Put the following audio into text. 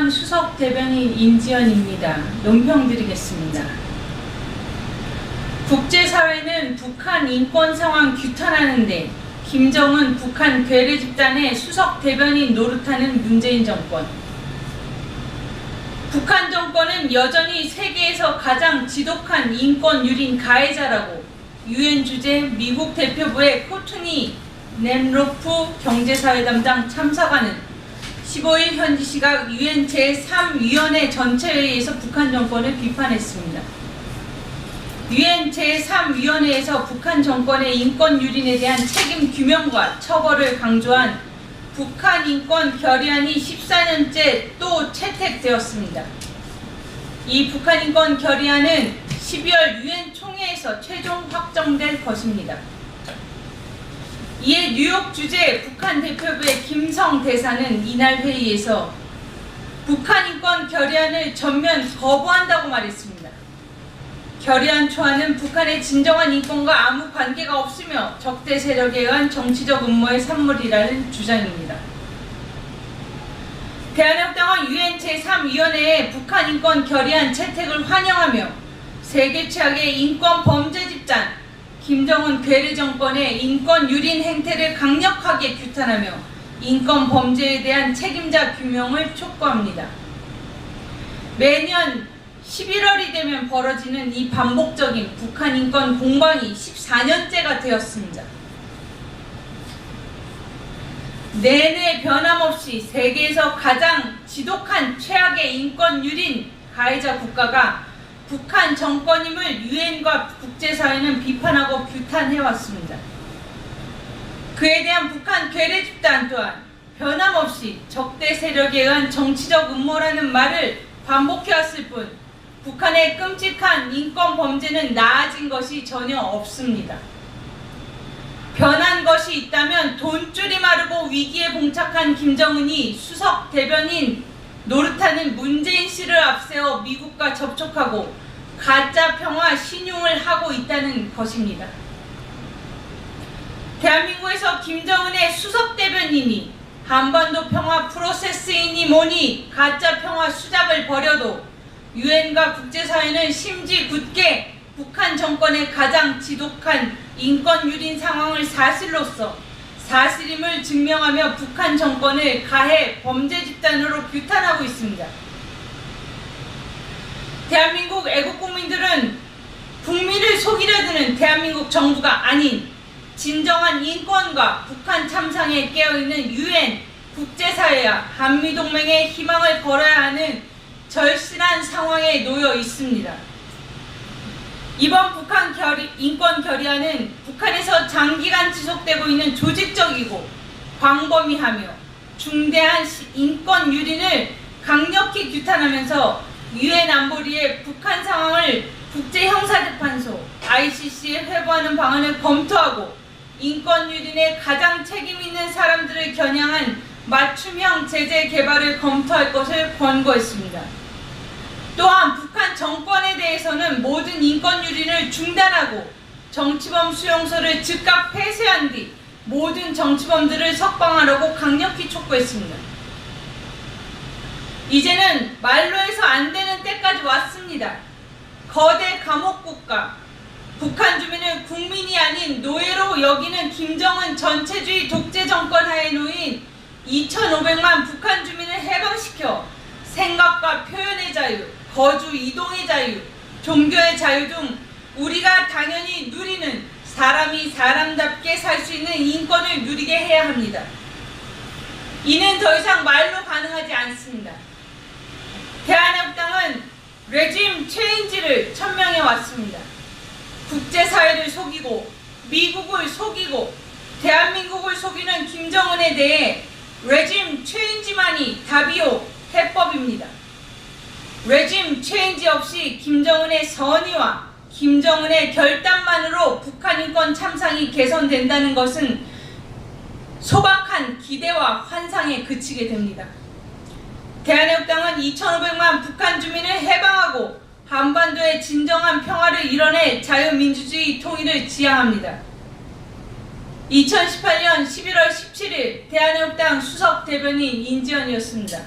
김정은 수석 대변인 인지연입니다. 논평 드리겠습니다. 국제사회는 북한 인권 상황 규탄하는데 김정은 북한 괴뢰 집단의 수석 대변인 노릇하는 문재인 정권. 북한 정권은 여전히 세계에서 가장 지독한 인권 유린 가해자라고 유엔 주재 미국 대표부의 코트니 넴로프 경제사회담당 참사관은 15일 현지 시각 유엔 제3위원회 전체회의에서 북한 정권을 비판했습니다. 유엔 제3위원회에서 북한 정권의 인권 유린에 대한 책임 규명과 처벌을 강조한 북한 인권 결의안이 14년째 또 채택되었습니다. 이 북한 인권 결의안은 12월 유엔 총회에서 최종 확정될 것입니다. 이에 뉴욕 주재 북한 대표부의 김성 대사는 이날 회의에서 북한 인권 결의안을 전면 거부한다고 말했습니다. 결의안 초안은 북한의 진정한 인권과 아무 관계가 없으며 적대 세력에 의한 정치적 음모의 산물이라는 주장입니다. 대한협당은 유엔 제3위원회의 북한 인권 결의안 채택을 환영하며 세계 최악의 인권 범죄 집단 김정은 괴뢰 정권의 인권 유린 행태를 강력하게 규탄하며 인권 범죄에 대한 책임자 규명을 촉구합니다. 매년 11월이 되면 벌어지는 이 반복적인 북한 인권 공방이 14년째가 되었습니다. 내내 변함없이 세계에서 가장 지독한 최악의 인권 유린 가해자 국가가 북한 정권임을 유엔과 국제사회는 비판하고 규탄해왔습니다. 그에 대한 북한 괴뢰 집단 또한 변함없이 적대 세력에 의한 정치적 음모라는 말을 반복해왔을 뿐 북한의 끔찍한 인권 범죄는 나아진 것이 전혀 없습니다. 변한 것이 있다면 돈줄이 마르고 위기에 봉착한 김정은이 수석 대변인 노릇하는 문재인 씨를 앞세워 미국과 접촉하고 가짜 평화 신용을 하고 있다는 것입니다. 대한민국에서 김정은의 수석 대변인이 한반도 평화 프로세스이니 뭐니 가짜 평화 수작을 벌여도 유엔과 국제사회는 심지 굳게 북한 정권의 가장 지독한 인권 유린 상황을 사실로서 사실임을 증명하며 북한 정권을 가해 범죄 집단으로 규탄하고 있습니다. 대한민국 애국국민들은 국민을 속이려 드는 대한민국 정부가 아닌 진정한 인권과 북한 참상에 깨어있는 유엔, 국제사회와 한미동맹의 희망을 걸어야 하는 절실한 상황에 놓여 있습니다. 이번 북한 인권 결의안은 북한에서 장기간 지속되고 있는 조직적이고 광범위하며 중대한 인권 유린을 강력히 규탄하면서 유엔 안보리의 북한 상황을 국제형사재판소 ICC에 회부하는 방안을 검토하고 인권 유린에 가장 책임 있는 사람들을 겨냥한 맞춤형 제재 개발을 검토할 것을 권고했습니다. 또한 북한 정권에 대해서는 모든 인권 유린을 중단하고 정치범 수용소를 즉각 폐쇄한 뒤 모든 정치범들을 석방하라고 강력히 촉구했습니다. 이제는 말로 해서 안 되는 때까지 왔습니다. 거대 감옥국가, 북한 주민을 국민이 아닌 노예로 여기는 김정은 전체주의 독재 정권 하에 놓인 2,500만 북한 주민을 해방시켜 생각과 표현의 자유, 거주 이동의 자유, 종교의 자유 등 우리가 당연히 누리는 사람이 사람답게 살 수 있는 인권을 누리게 해야 합니다. 이는 더 이상 말로 가능하지 않습니다. 대한협당은 레짐 체인지를 천명해 왔습니다. 국제사회를 속이고 미국을 속이고 대한민국을 속이는 김정은에 대해 레짐 체인지만이 답이요 해법입니다. 레짐 체인지 없이 김정은의 선의와 김정은의 결단만으로 북한 인권 참상이 개선된다는 것은 소박한 기대와 환상에 그치게 됩니다. 대한협당은 2,500만 북한 주민을 해방하고 한반도의 진정한 평화를 이뤄내 자유민주주의 통일을 지향합니다. 2018년 11월 17일 대한협당 수석 대변인 인지연이었습니다.